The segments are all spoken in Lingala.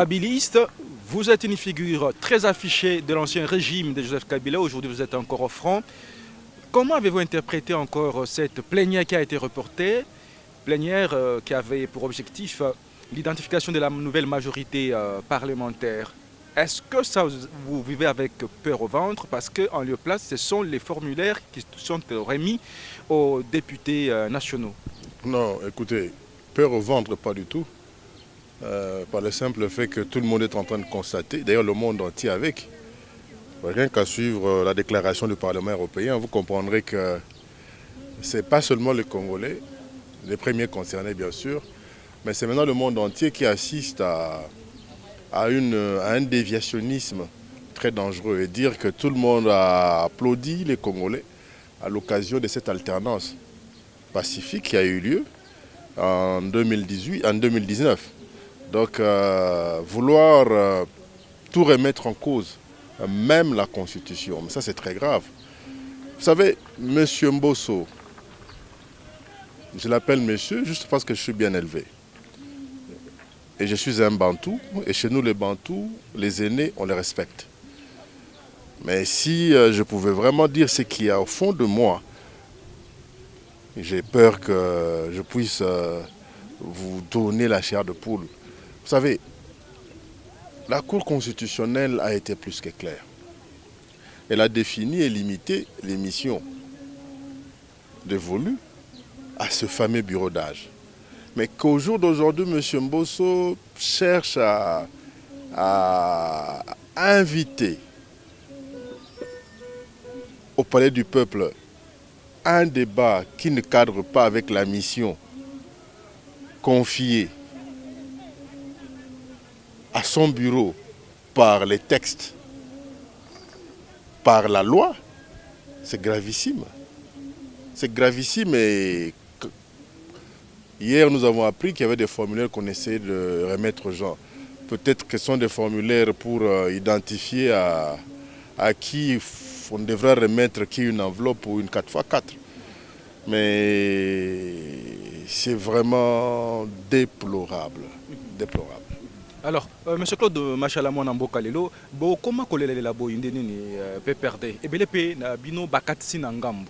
Kabiliste, vous êtes une figure très affichée de l'ancien régime de Joseph Kabila. Aujourd'hui, vous êtes encore au front. Comment avez-vous interprété encore cette plénière qui a été reportée, plénière qui avait pour objectif l'identification de la nouvelle majorité parlementaire? Est-ce que ça, vous vivez avec peur au ventre parce qu'en lieu place, ce sont les formulaires qui sont remis aux députés nationaux? Non, écoutez, peur au ventre, pas du tout. Par le simple fait que tout le monde est en train de constater, d'ailleurs le monde entier avec, rien qu'à suivre la déclaration du Parlement européen, vous comprendrez que ce n'est pas seulement les Congolais, les premiers concernés bien sûr, mais c'est maintenant le monde entier qui assiste à un déviationnisme très dangereux et dire que tout le monde a applaudi les Congolais à l'occasion de cette alternance pacifique qui a eu lieu en 2019. Donc vouloir tout remettre en cause, même la Constitution, mais ça c'est très grave. Vous savez, M. Mbosso, je l'appelle monsieur juste parce que je suis bien élevé. Et je suis un Bantou, et chez nous les Bantous, les aînés, on les respecte. Mais si je pouvais vraiment dire ce qu'il y a au fond de moi, j'ai peur que je puisse vous donner la chair de poule. Vous savez, la Cour constitutionnelle a été plus que claire. Elle a défini et limité les missions dévolues à ce fameux bureau d'âge. Mais qu'au jour d'aujourd'hui, M. Mbosso cherche à inviter au Palais du Peuple un débat qui ne cadre pas avec la mission confiée à son bureau par les textes, par la loi, c'est gravissime. C'est gravissime et hier nous avons appris qu'il y avait des formulaires qu'on essayait de remettre aux gens. Peut-être que ce sont des formulaires pour identifier à qui on devrait remettre une enveloppe ou une 4x4. Mais c'est vraiment déplorable. Déplorable. Alors, M. Claude Machalamou Namboka lelo, comment kolelela boyinde nini PPRD ebele pe na bino bakatisi na ngambu?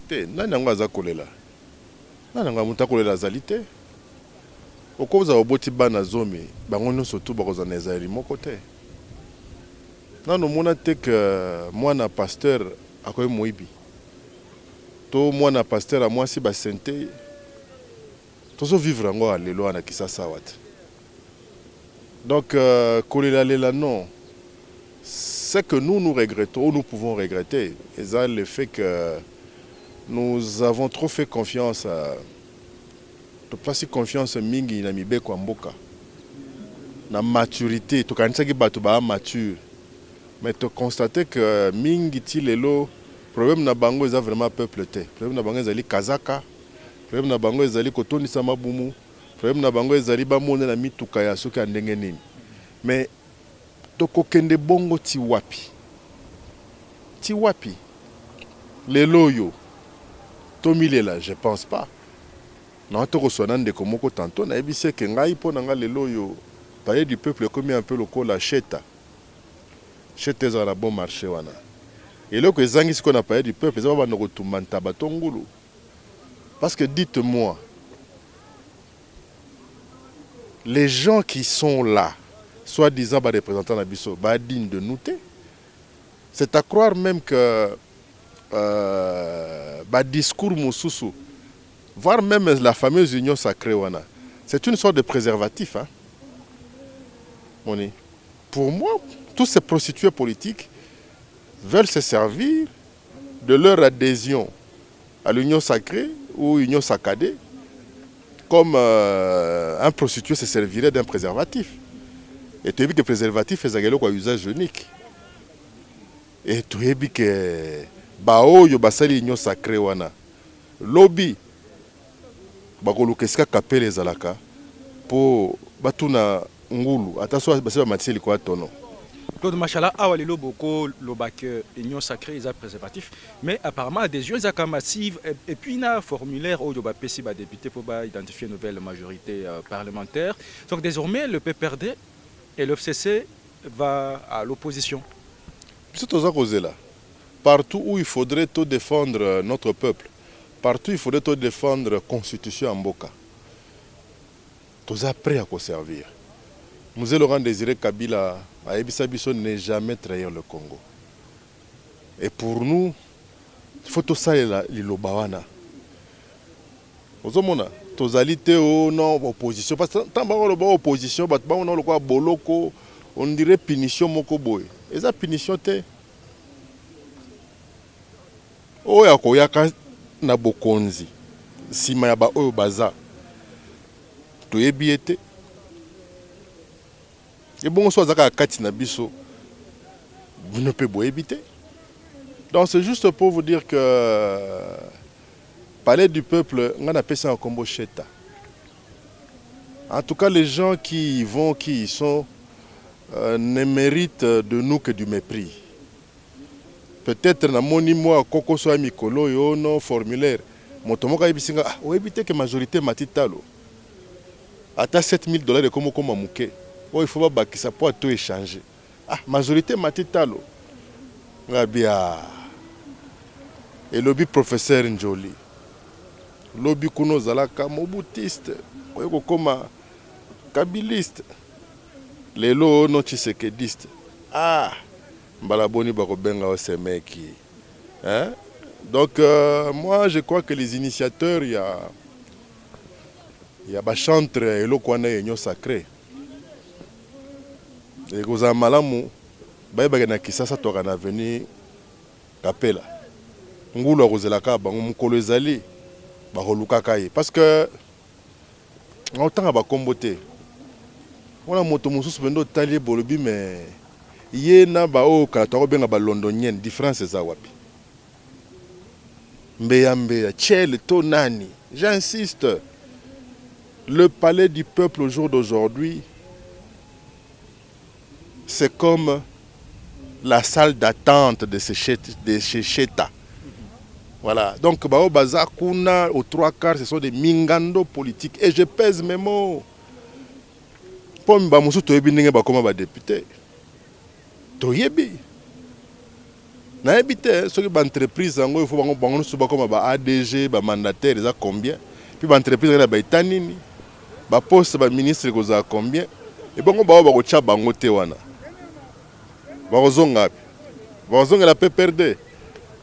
Te nani yango aza kolela? Nani yango muta kolela azali te? Okoza oboti bana zomi, bango nyonso tu bakoza na ezali moko te. Nano mona te que mwana pasteur akoye moyibi. To mwana pasteur a mwasi basente. Tozo vivre yango lelo na Kisasa wat. Donc, Kolela non. Ce que nous regrettons, ou nous pouvons regretter, c'est le fait que nous avons trop fait confiance à... Pas si confiance mingi na mibe kwa mboka. Na maturité, to kanisa ki batu ba mature. Mais tu constates que mingi ti lelo, problème na bango est vraiment peuple te. Problème na bango ezali kazaka. Problème na bango ezali kotoni sama bumu. Problème na bango ezali ba mona na mituka ya soki ndenge nini. Mais tokokende bongo ti wapi? Ti wapi? Lelo yo. Tomilela, je pense pas. Non, toko sonande komoko tantôt na ebise ke ngai po na nga lelo yo. Palais du peuple comme un peu lokola cheta. Cheta za na bon marché wana. Et là que ezangi ce qu'on a palais du peuple, ça va na kotumanta batongulu. Parce que dites-moi, les gens qui sont là, soi-disant représentants d'Abisso, dignes de nous, c'est à croire même que discours Moussoussou, voire même la fameuse union sacrée, c'est une sorte de préservatif. Hein? Pour moi, tous ces prostituées politiques veulent se servir de leur adhésion à l'union sacrée ou union saccadée comme un prostitué se servirait d'un préservatif. Et tu as vu que le préservatif est un usage unique. Et tu as vu que bao yo basali union sacrée wana lobby bakolo keska kapele zalaka po batuna ngulu ataso baseba matisi likwa tono. Claude Machala a walilo boko lobak union sacrée et préservatif, mais apparemment adhésion est massive et puis il y a un formulaire où il y a député pour identifier une nouvelle majorité parlementaire. Donc désormais le PPRD et le FCC va à l'opposition. Partout où il faudrait tout défendre notre peuple, partout il faudrait tout défendre la constitution en Mboka. Tous prêts à servir. Mzee Laurent Désiré Kabila à Ebisabiso n'est jamais trahir le Congo. Et pour nous, il faut tout ça l'Ilobawana. Ozomona, tozalité ou non opposition. Parce que tant que opposition, on a le quoi boloko, on dirait punition moko boy. Et ça punition te. Oya koyaka na bokonzi. Sima ya ba oyo baza. Toyebi ete. Et bon, soit zaka kati na biso. Vous ne pouvez pas éviter. Donc c'est juste pour vous dire que parler du peuple, on appelle ça un combo cheta. En tout cas, les gens qui y vont, qui y sont, ne méritent de nous que du mépris. Peut-être na moni moi koko so mikolo yo non formulaire. Motomoka ibisinga ah ou éviter que majorité matitalo. Ata $7,000 de comme mouké. Oh il faut pas que ça peut tout échanger. Ah majorité matitalo. Ngabia. Et lobby professeur Njoli. Lobby kuno zalaka mobutiste. Oyeko koma kabiliste. Lelo no chisekediste. Ah Balaboni Barobenga au Semeki. Hein? Donc moi je crois que les initiateurs, il y a Bachantre et Lokwane Union Sacré. Et Goza Malamu, Baïbagana Kisasa Torana venu Kapela. Ngulu Roselaka, Mukolo Zali, Barolukakai. Parce que, autant à Bakombote, on a motomoussous vendo talier bolobi, mais. Yena ba o kalatoro benga ba londonienne différence za wapi mbeya chel to nani. J'insiste, le palais du peuple au jour d'aujourd'hui c'est comme la salle d'attente de ces cheta. Voilà, donc bao bazakuna aux 3/4 ce sont des mingando politiques et je pèse mes mots. Pom ba musu to ebininge ba koma ba député. Toyebi. Na ebité ce que entreprise il faut bango suba comme ba ADG ba mandataire ça combien puis ba entreprise na ba itanini ba poste ba ministre ko za combien et bango ba ko cha bango te wana ba kozonga la PPRD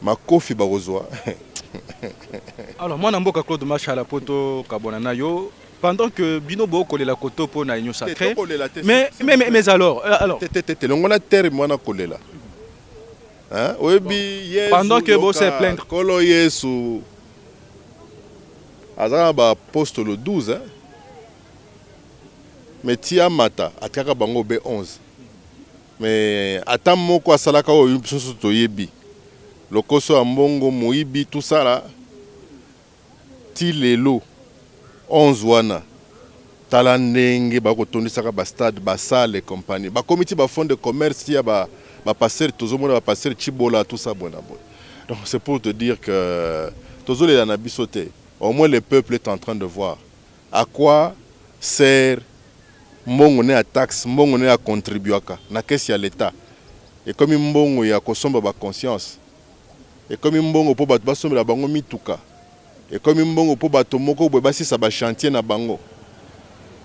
ma kofi ba kozwa. Alors moi na mboka Claude Machala poto kabona na yo. Pendant que Bino Boko la koto pour na union sacrée. Mais alors hein? Pendant que Bo s'est plaindre. Kolo Yesu azaba poste le 12 hein. Mais tia mata ataka bango B11. Mais atam moko asalaka o yususu toyebi. Lokoso ambongo moibi tout ça là. Ti lelo 11 wana talandenge ba kotondisaka ba stade ba salle et compagnie ba comité ba fond de commerce ya ba passer tozomona ba passer Chibola tout ça bon. Donc c'est pour te dire que tozole la nabisoté au moins le peuple est en train de voir à quoi sert mbongo ne à taxe mbongo ne à contribuaka na caisse ya l'état et comme mbongo ya kosomba ba conscience et comme mbongo po ba somba bango mituka. Et comme mbongo po bato moko boye basisa ba chantier na bango.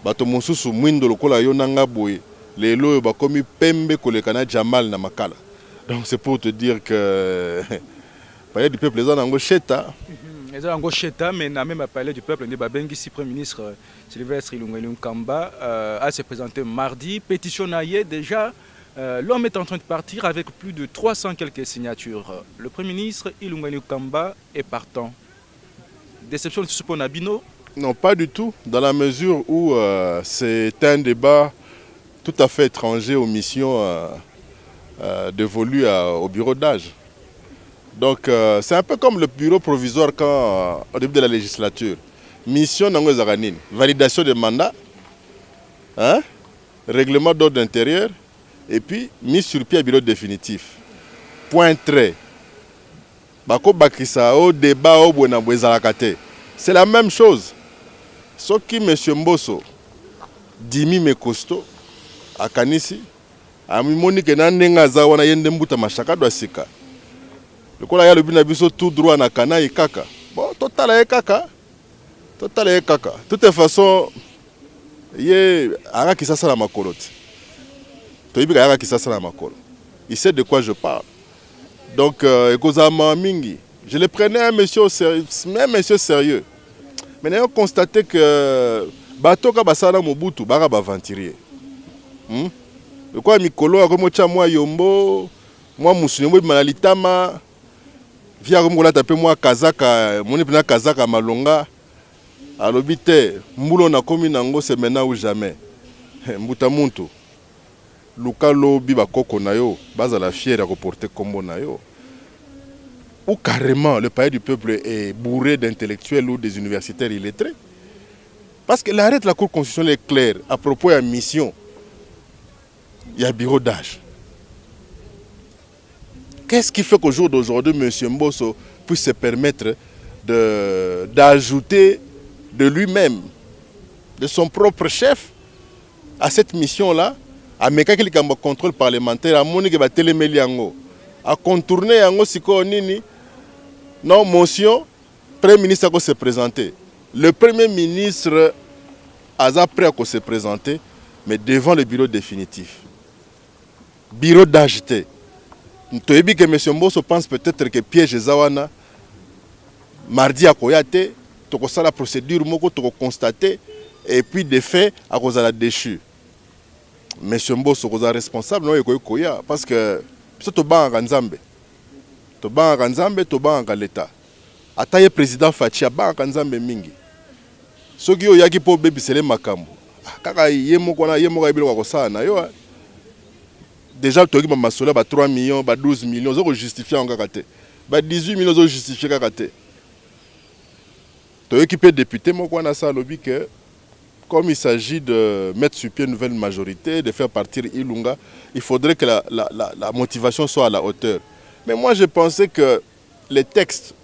Bato mosusu mwindo lokola yo nanga boye. Lelo ba komi pembe koleka na Jamal na makala. Donc c'est pour te dire que parler du peuple les en cheta. Les en cheta mais n'a même pas parlé du peuple ne babengi si premier ministre Sylvestre Ilunga Kamba a se présenté mardi pétition naie déjà. L'homme est en train de partir avec plus de 300 quelques signatures. Le premier ministre Ilunga Kamba est partant. Déception de ce pour Nabino? Non, pas du tout, dans la mesure où c'est un débat tout à fait étranger aux missions dévolues au bureau d'âge. Donc c'est un peu comme le bureau provisoire quand, au début de la législature. Mission Nango Zaranine, validation des mandats, hein, règlement d'ordre intérieur, et puis mise sur pied à bureau définitif. Point trait. Bako bakisa au débat au Bouenabouezalakate. C'est la même chose. Ce qui M. Mbosso, Dimi Mekosto, akanisi amimoni ke na ndenga za wana yende mbuta mashaka do sika lokola ya lobina biso tout droit na kanai kaka bon totala ye kaka de toute façon ye ara kisasa la makolo toyibi ara kisasa la makolo il sait de quoi je parle donc ekozama mingi je le prenais un monsieur sérieux mais nous avons constaté que batoka basala mobutu baka baventurier le quoi mikolo akomocha mwa yombo mwa musunyombo manalitama via akomola tape mwa kazaka moni pena kazaka malonga alobi te mbulo na komi nango c'est maintenant ou jamais mbuta muntu luka lobi bakoko na yo bazala fier à reporter kombo na yo ou carrément le palais du peuple est bourré d'intellectuels ou des universitaires illettrés. Parce que l'arrêt de la Cour constitutionnelle est clair à propos de la mission. Il y a bureau d'âge. Qu'est-ce qui fait qu'au jour d'aujourd'hui, M. Mbosso puisse se permettre d'ajouter de lui-même, de son propre chef, à cette mission-là, à mettre un contrôle parlementaire, à monique ba téléméli yango, à contourner yango siko nini? Non, motion, Premier ministre a se présenter. Le Premier ministre a prêt à se présenter, mais devant le bureau définitif. Bureau d'agité. Nous que M. Mbosso pense peut-être que piège Zawana, mardi à Koyate, tu as la procédure, tu as constaté, et puis des faits à cause de la déchu. M. Mbosso est responsable, non, parce que c'est au banc à Nzambe. Toba Nzambe, toba l'État. Ataye président Fachi banka Nzambe mingi. Soki yo yaki po baby sele makambo. Kaka yemoko na yemoko ibilo ko sana yo. Déjà toki ba masola ba 3 millions, ba 12 millions zo justifier en kaka. Ba 18 millions zo justifier kaka te. To équipé député moko na sa lobby que comme il s'agit de mettre sur pied une nouvelle majorité, de faire partir Ilunga, il faudrait que la motivation soit à la hauteur. Mais moi, je pensais que les textes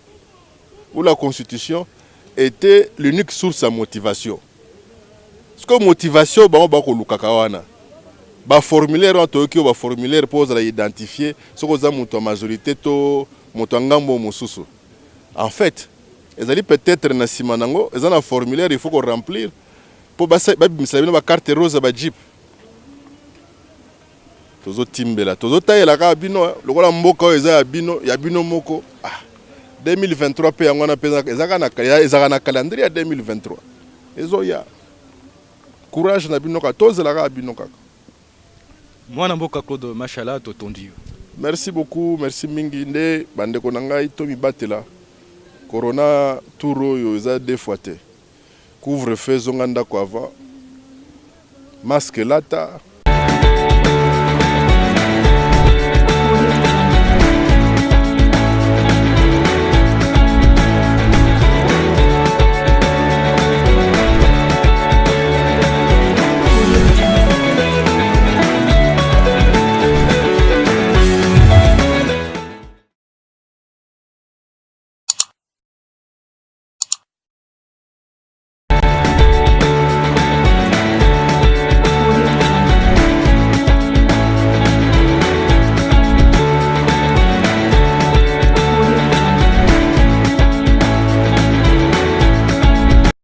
ou la Constitution étaient l'unique source de motivation. Parce que motivation, le formulaire pour identifier ce que la majorité en fait, ils peut-être dans un formulaire, il faut qu'on remplir pour la carte rose à Jeep. Tozo timbela tozo tayela ka bino lokola mboka eza ya bino moko 2023 pe yango na peza ezaka na calendrier ya 2023 ezo ya courage na bino ka tozela ka bino kaka mwana mboka Claude Machala totondi. Merci beaucoup, merci mingi nde bandeko na ngai to mibatela corona touro yo eza deux fois te couvre feu zonga ndako avant masque lata